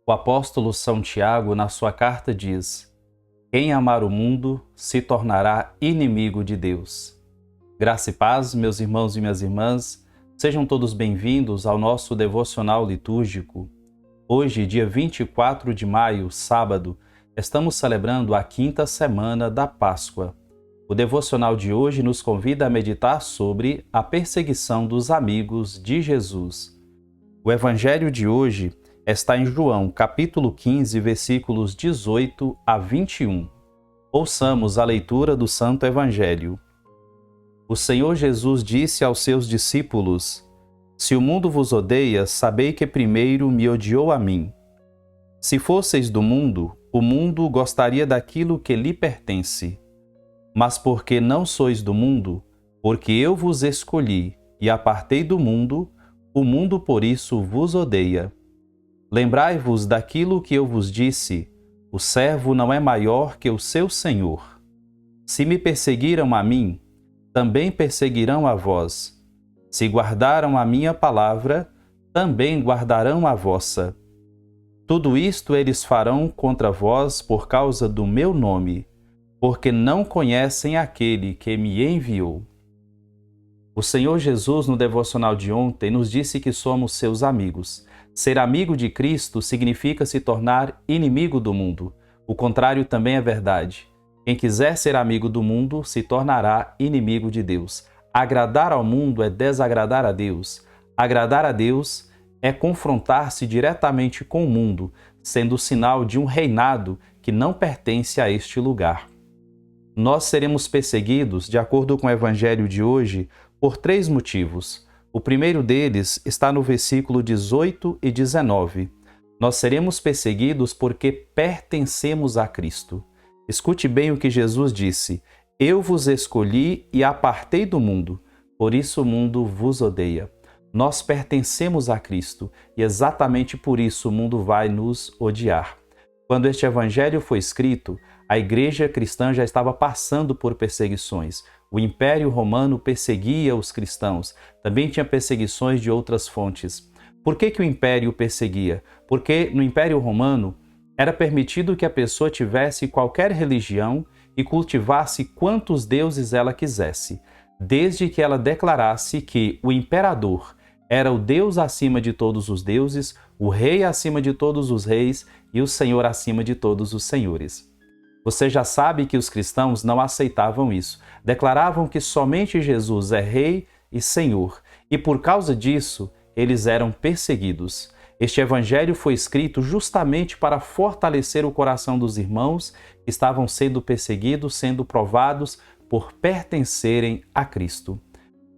O apóstolo São Tiago, na sua carta, diz: quem amar o mundo se tornará inimigo de Deus. Graça e paz, meus irmãos e minhas irmãs, sejam todos bem-vindos ao nosso devocional litúrgico. Hoje, dia 24 de maio, sábado, estamos celebrando a quinta semana da Páscoa. O devocional de hoje nos convida a meditar sobre a perseguição dos amigos de Jesus. O evangelho de hoje está em João, capítulo 15, versículos 18 a 21. Ouçamos a leitura do Santo Evangelho. O Senhor Jesus disse aos seus discípulos: se o mundo vos odeia, sabei que primeiro me odiou a mim. Se fosseis do mundo, o mundo gostaria daquilo que lhe pertence. Mas porque não sois do mundo, porque eu vos escolhi e apartei do mundo, o mundo por isso vos odeia. Lembrai-vos daquilo que eu vos disse: o servo não é maior que o seu senhor. Se me perseguiram a mim, também perseguirão a vós. Se guardaram a minha palavra, também guardarão a vossa. Tudo isto eles farão contra vós por causa do meu nome, porque não conhecem aquele que me enviou. O Senhor Jesus, no devocional de ontem, nos disse que somos seus amigos. Ser amigo de Cristo significa se tornar inimigo do mundo. O contrário também é verdade. Quem quiser ser amigo do mundo se tornará inimigo de Deus. Agradar ao mundo é desagradar a Deus. Agradar a Deus é confrontar-se diretamente com o mundo, sendo sinal de um reinado que não pertence a este lugar. Nós seremos perseguidos, de acordo com o evangelho de hoje, por 3 motivos. O primeiro deles está no versículo 18 e 19. Nós seremos perseguidos porque pertencemos a Cristo. Escute bem o que Jesus disse: eu vos escolhi e apartei do mundo, por isso o mundo vos odeia. Nós pertencemos a Cristo e exatamente por isso o mundo vai nos odiar. Quando este evangelho foi escrito, a igreja cristã já estava passando por perseguições. O Império Romano perseguia os cristãos. Também tinha perseguições de outras fontes. Por que o Império perseguia? Porque no Império Romano era permitido que a pessoa tivesse qualquer religião e cultivasse quantos deuses ela quisesse, desde que ela declarasse que o imperador era o Deus acima de todos os deuses, o rei acima de todos os reis e o Senhor acima de todos os senhores. Você já sabe que os cristãos não aceitavam isso. Declaravam que somente Jesus é Rei e Senhor, e por causa disso, eles eram perseguidos. Este evangelho foi escrito justamente para fortalecer o coração dos irmãos que estavam sendo perseguidos, sendo provados por pertencerem a Cristo.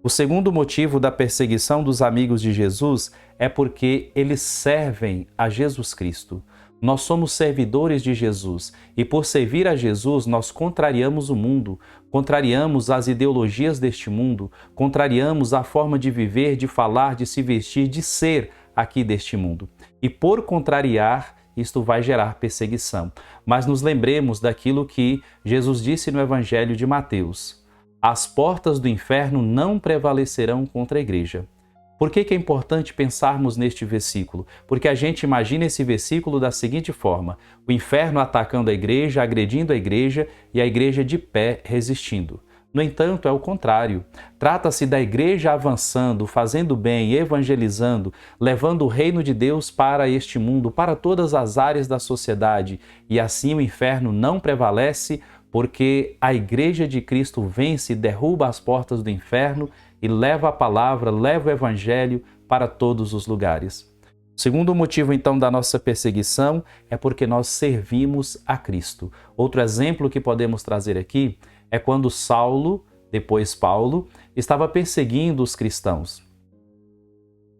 O segundo motivo da perseguição dos amigos de Jesus é porque eles servem a Jesus Cristo. Nós somos servidores de Jesus e por servir a Jesus nós contrariamos o mundo, contrariamos as ideologias deste mundo, contrariamos a forma de viver, de falar, de se vestir, de ser aqui deste mundo. E por contrariar, isto vai gerar perseguição. Mas nos lembremos daquilo que Jesus disse no Evangelho de Mateus: as portas do inferno não prevalecerão contra a igreja. Por que é importante pensarmos neste versículo? Porque a gente imagina esse versículo da seguinte forma: o inferno atacando a igreja, agredindo a igreja e a igreja de pé resistindo. No entanto, é o contrário. Trata-se da igreja avançando, fazendo bem, evangelizando, levando o reino de Deus para este mundo, para todas as áreas da sociedade. E assim o inferno não prevalece, porque a igreja de Cristo vence, derruba as portas do inferno e leva a palavra, leva o evangelho para todos os lugares. O segundo motivo, então, da nossa perseguição é porque nós servimos a Cristo. Outro exemplo que podemos trazer aqui é quando Saulo, depois Paulo, estava perseguindo os cristãos.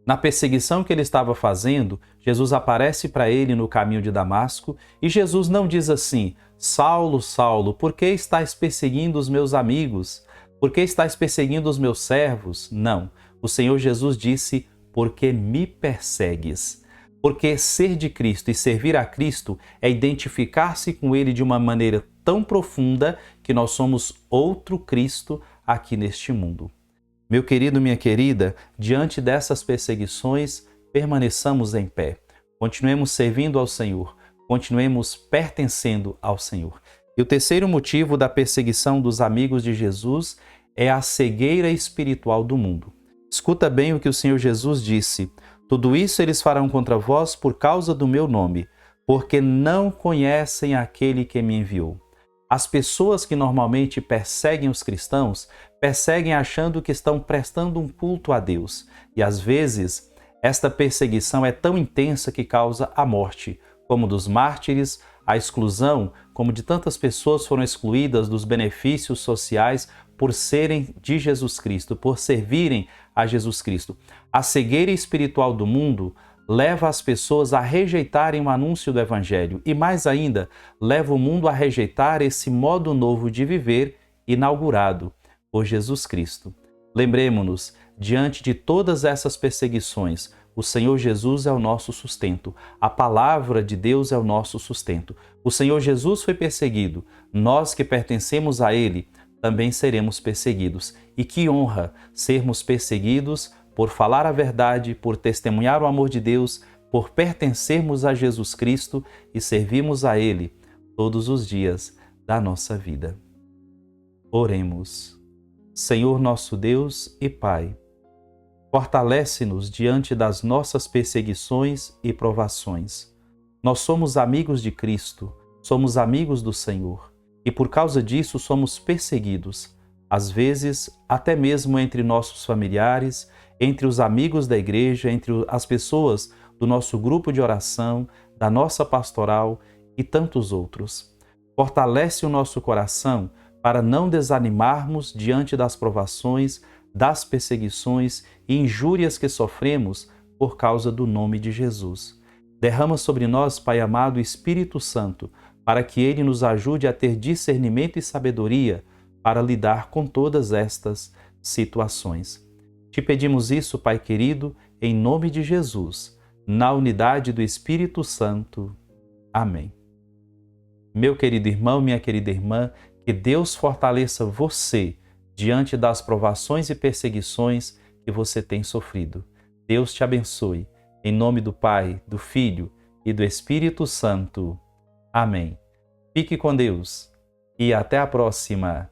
Na perseguição que ele estava fazendo, Jesus aparece para ele no caminho de Damasco e Jesus não diz assim: Saulo, Saulo, por que estás perseguindo os meus amigos? Por que estás perseguindo os meus servos? Não. O Senhor Jesus disse: porque me persegues. Porque ser de Cristo e servir a Cristo é identificar-se com Ele de uma maneira tão profunda que nós somos outro Cristo aqui neste mundo. Meu querido, minha querida, diante dessas perseguições, permaneçamos em pé. continuemos servindo ao Senhor, continuemos pertencendo ao Senhor. E o terceiro motivo da perseguição dos amigos de Jesus é a cegueira espiritual do mundo. Escuta bem o que o Senhor Jesus disse: tudo isso eles farão contra vós por causa do meu nome, porque não conhecem aquele que me enviou. As pessoas que normalmente perseguem os cristãos, perseguem achando que estão prestando um culto a Deus. E às vezes, esta perseguição é tão intensa que causa a morte, como dos mártires, a exclusão, como de tantas pessoas foram excluídas dos benefícios sociais por serem de Jesus Cristo, por servirem a Jesus Cristo. A cegueira espiritual do mundo leva as pessoas a rejeitarem o anúncio do Evangelho e, mais ainda, leva o mundo a rejeitar esse modo novo de viver inaugurado por Jesus Cristo. Lembremos-nos, diante de todas essas perseguições, o Senhor Jesus é o nosso sustento. A palavra de Deus é o nosso sustento. O Senhor Jesus foi perseguido. Nós que pertencemos a Ele também seremos perseguidos. E que honra sermos perseguidos por falar a verdade, por testemunhar o amor de Deus, por pertencermos a Jesus Cristo e servirmos a Ele todos os dias da nossa vida. Oremos. Senhor nosso Deus e Pai, fortalece-nos diante das nossas perseguições e provações. Nós somos amigos de Cristo, somos amigos do Senhor e por causa disso somos perseguidos, às vezes até mesmo entre nossos familiares, entre os amigos da igreja, entre as pessoas do nosso grupo de oração, da nossa pastoral e tantos outros. Fortalece o nosso coração para não desanimarmos diante das provações, das perseguições e injúrias que sofremos por causa do nome de Jesus. Derrama sobre nós, Pai amado, o Espírito Santo, para que Ele nos ajude a ter discernimento e sabedoria para lidar com todas estas situações. Te pedimos isso, Pai querido, em nome de Jesus, na unidade do Espírito Santo. Amém. Meu querido irmão, minha querida irmã, que Deus fortaleça você diante das provações e perseguições que você tem sofrido. Deus te abençoe. Em nome do Pai, do Filho e do Espírito Santo. Amém. Fique com Deus e até a próxima.